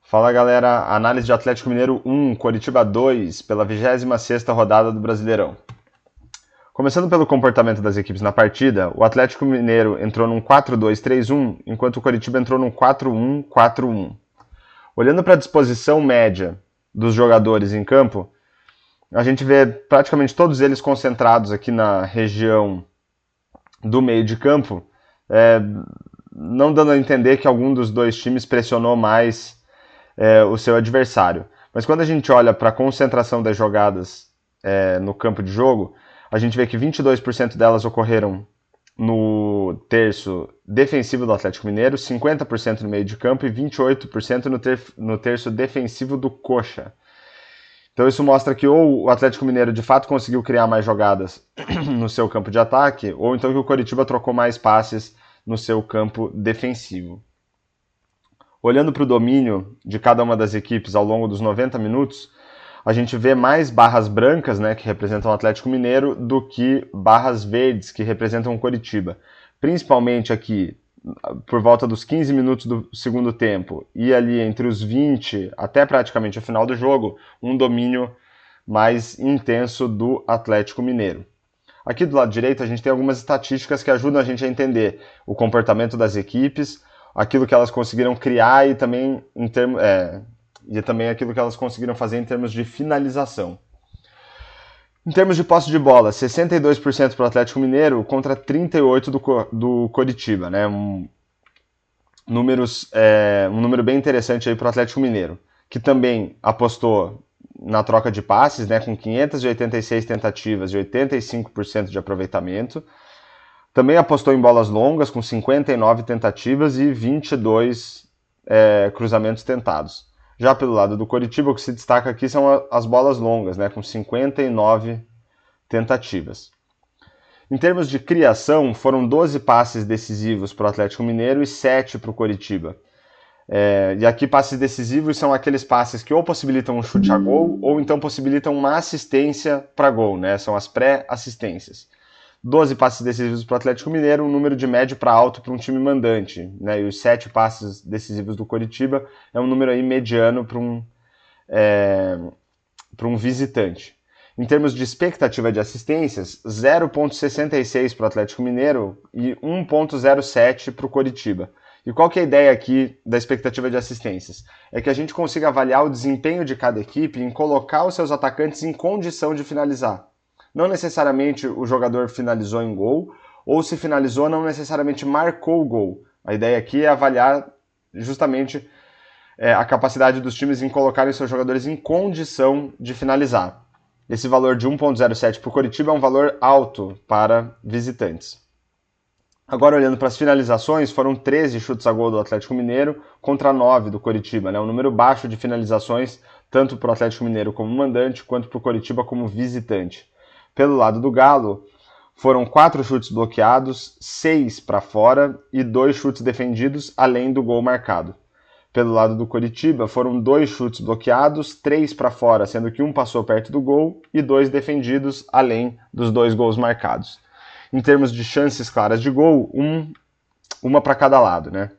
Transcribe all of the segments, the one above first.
Fala galera, análise de Atlético Mineiro 1, Coritiba 2, pela 26ª rodada do Brasileirão. Começando pelo comportamento das equipes na partida, o Atlético Mineiro entrou num 4-2-3-1, enquanto o Coritiba entrou num 4-1-4-1. Olhando para a disposição média dos jogadores em campo, a gente vê praticamente todos eles concentrados aqui na região do meio de campo, não dando a entender que algum dos dois times pressionou mais o seu adversário. Mas quando a gente olha para a concentração das jogadas no campo de jogo, a gente vê que 22% delas ocorreram no terço defensivo do Atlético Mineiro, 50% no meio de campo e 28% no terço defensivo do Coxa. Então isso mostra que ou o Atlético Mineiro de fato conseguiu criar mais jogadas no seu campo de ataque, ou então que o Coritiba trocou mais passes no seu campo defensivo. Olhando para o domínio de cada uma das equipes ao longo dos 90 minutos, a gente vê mais barras brancas, né, que representam o Atlético Mineiro, do que barras verdes, que representam o Coritiba. Principalmente aqui, por volta dos 15 minutos do segundo tempo, e ali entre os 20 até praticamente o final do jogo, um domínio mais intenso do Atlético Mineiro. Aqui do lado direito a gente tem algumas estatísticas que ajudam a gente a entender o comportamento das equipes, aquilo que elas conseguiram criar e também aquilo que elas conseguiram fazer em termos de finalização. Em termos de posse de bola, 62% para o Atlético Mineiro contra 38% do Coritiba, né? Um número bem interessante para o Atlético Mineiro, que também apostou na troca de passes, né, com 586 tentativas e 85% de aproveitamento. Também apostou em bolas longas, com 59 tentativas e 22 cruzamentos tentados. Já pelo lado do Coritiba, o que se destaca aqui são as bolas longas, né, com 59 tentativas. Em termos de criação, foram 12 passes decisivos para o Atlético Mineiro e 7 para o Coritiba. E aqui passes decisivos são aqueles passes que ou possibilitam um chute a gol ou então possibilitam uma assistência para gol, né? São as pré-assistências. 12 passes decisivos para o Atlético Mineiro, um número de médio para alto para um time mandante, né? E os 7 passes decisivos do Coritiba é um número aí mediano para um visitante. Em termos de expectativa de assistências, 0,66 para o Atlético Mineiro e 1,07 para o Coritiba. E qual que é a ideia aqui da expectativa de assistências? É que a gente consiga avaliar o desempenho de cada equipe em colocar os seus atacantes em condição de finalizar. Não necessariamente o jogador finalizou em gol, ou se finalizou, não necessariamente marcou o gol. A ideia aqui é avaliar justamente a capacidade dos times em colocarem seus jogadores em condição de finalizar. Esse valor de 1,07 para o Coritiba é um valor alto para visitantes. Agora, olhando para as finalizações, foram 13 chutes a gol do Atlético Mineiro contra 9 do Coritiba, né? Um número baixo de finalizações, tanto para o Atlético Mineiro como mandante, quanto para o Coritiba como visitante. Pelo lado do Galo, foram 4 chutes bloqueados, 6 para fora e 2 chutes defendidos, além do gol marcado. Pelo lado do Coritiba, foram 2 chutes bloqueados, 3 para fora, sendo que um passou perto do gol, e 2 defendidos, além dos 2 gols marcados. Em termos de chances claras de gol, uma para cada lado, né?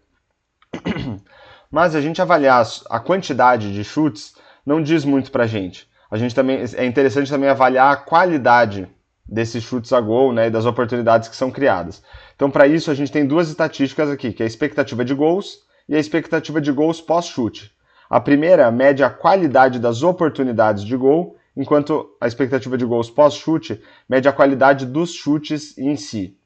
Mas a gente avaliar a quantidade de chutes não diz muito pra gente. É interessante também avaliar a qualidade desses chutes a gol, né, e das oportunidades que são criadas. Então, para isso, a gente tem 2 estatísticas aqui, que é a expectativa de gols e a expectativa de gols pós-chute. A primeira mede a qualidade das oportunidades de gol, enquanto a expectativa de gols pós-chute mede a qualidade dos chutes em si.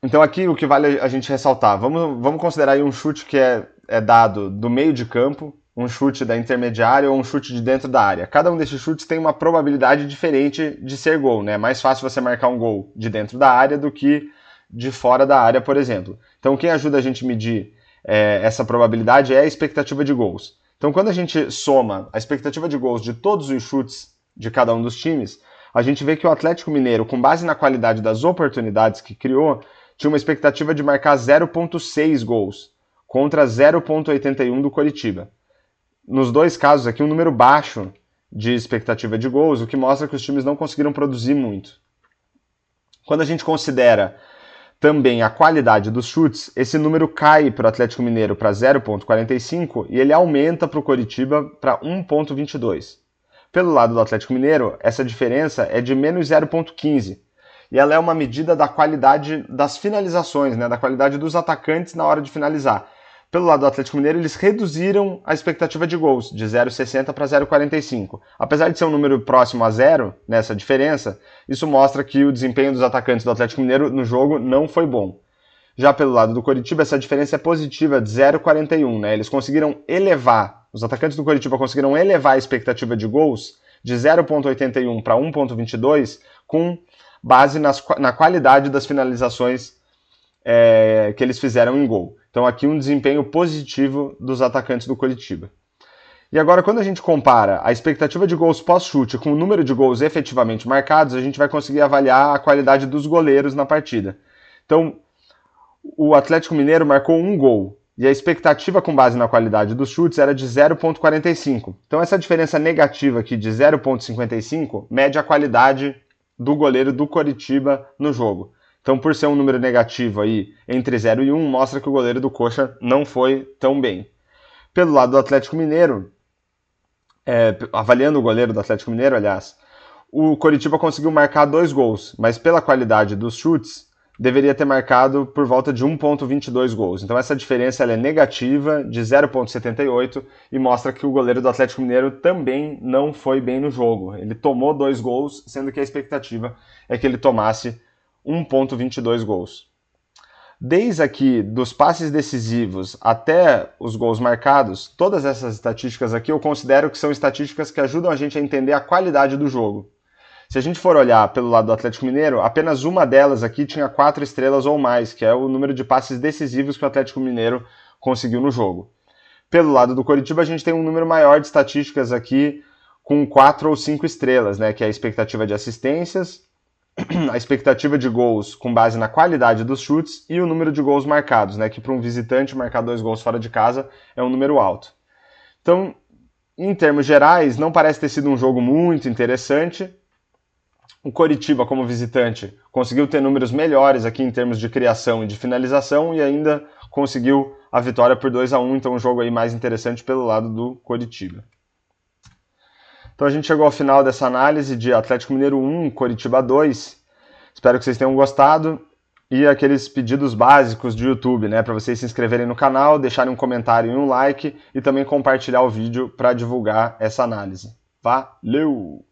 Então aqui o que vale a gente ressaltar, vamos considerar aí um chute que é dado do meio de campo, um chute da intermediária ou um chute de dentro da área. Cada um desses chutes tem uma probabilidade diferente de ser gol, né? É mais fácil você marcar um gol de dentro da área do que de fora da área, por exemplo. Então quem ajuda a gente a medir essa probabilidade é a expectativa de gols. Então, quando a gente soma a expectativa de gols de todos os chutes de cada um dos times, a gente vê que o Atlético Mineiro, com base na qualidade das oportunidades que criou, tinha uma expectativa de marcar 0,6 gols contra 0,81 do Coritiba. Nos 2 casos aqui, um número baixo de expectativa de gols, o que mostra que os times não conseguiram produzir muito. Quando a gente considera também a qualidade dos chutes, esse número cai para o Atlético Mineiro para 0,45 e ele aumenta para o Coritiba para 1,22. Pelo lado do Atlético Mineiro, essa diferença é de menos 0,15 e ela é uma medida da qualidade das finalizações, né, da qualidade dos atacantes na hora de finalizar. Pelo lado do Atlético Mineiro, eles reduziram a expectativa de gols, de 0,60 para 0,45. Apesar de ser um número próximo a zero, nessa diferença, isso mostra que o desempenho dos atacantes do Atlético Mineiro no jogo não foi bom. Já pelo lado do Coritiba, essa diferença é positiva, de 0,41. Né? Eles conseguiram elevar, os atacantes do Coritiba conseguiram elevar a expectativa de gols de 0,81 para 1,22 com base na qualidade das finalizações que eles fizeram em gol. Então aqui um desempenho positivo dos atacantes do Coritiba. E agora, quando a gente compara a expectativa de gols pós-chute com o número de gols efetivamente marcados, a gente vai conseguir avaliar a qualidade dos goleiros na partida. Então, o Atlético Mineiro marcou um gol, e a expectativa com base na qualidade dos chutes era de 0,45. Então essa diferença negativa aqui de 0,55 mede a qualidade do goleiro do Coritiba no jogo. Então, por ser um número negativo aí entre 0 e 1, mostra que o goleiro do Coxa não foi tão bem. Pelo lado do Atlético Mineiro, avaliando o goleiro do Atlético Mineiro, aliás, o Coritiba conseguiu marcar 2 gols, mas pela qualidade dos chutes, deveria ter marcado por volta de 1,22 gols. Então essa diferença ela é negativa, de 0,78, e mostra que o goleiro do Atlético Mineiro também não foi bem no jogo. Ele tomou 2 gols, sendo que a expectativa é que ele tomasse 1,22 gols. Desde aqui, dos passes decisivos até os gols marcados, todas essas estatísticas aqui eu considero que são estatísticas que ajudam a gente a entender a qualidade do jogo. Se a gente for olhar pelo lado do Atlético Mineiro, apenas uma delas aqui tinha 4 estrelas ou mais, que é o número de passes decisivos que o Atlético Mineiro conseguiu no jogo. Pelo lado do Coritiba, a gente tem um número maior de estatísticas aqui com 4 ou 5 estrelas, né, que é a expectativa de assistências, a expectativa de gols com base na qualidade dos chutes e o número de gols marcados, né, que para um visitante marcar 2 gols fora de casa é um número alto. Então, em termos gerais, não parece ter sido um jogo muito interessante. O Coritiba, como visitante, conseguiu ter números melhores aqui em termos de criação e de finalização e ainda conseguiu a vitória por 2-1, então um jogo aí mais interessante pelo lado do Coritiba. Então a gente chegou ao final dessa análise de Atlético Mineiro 1, Coritiba 2. Espero que vocês tenham gostado. E aqueles pedidos básicos de YouTube, né? Para vocês se inscreverem no canal, deixarem um comentário e um like e também compartilhar o vídeo para divulgar essa análise. Valeu!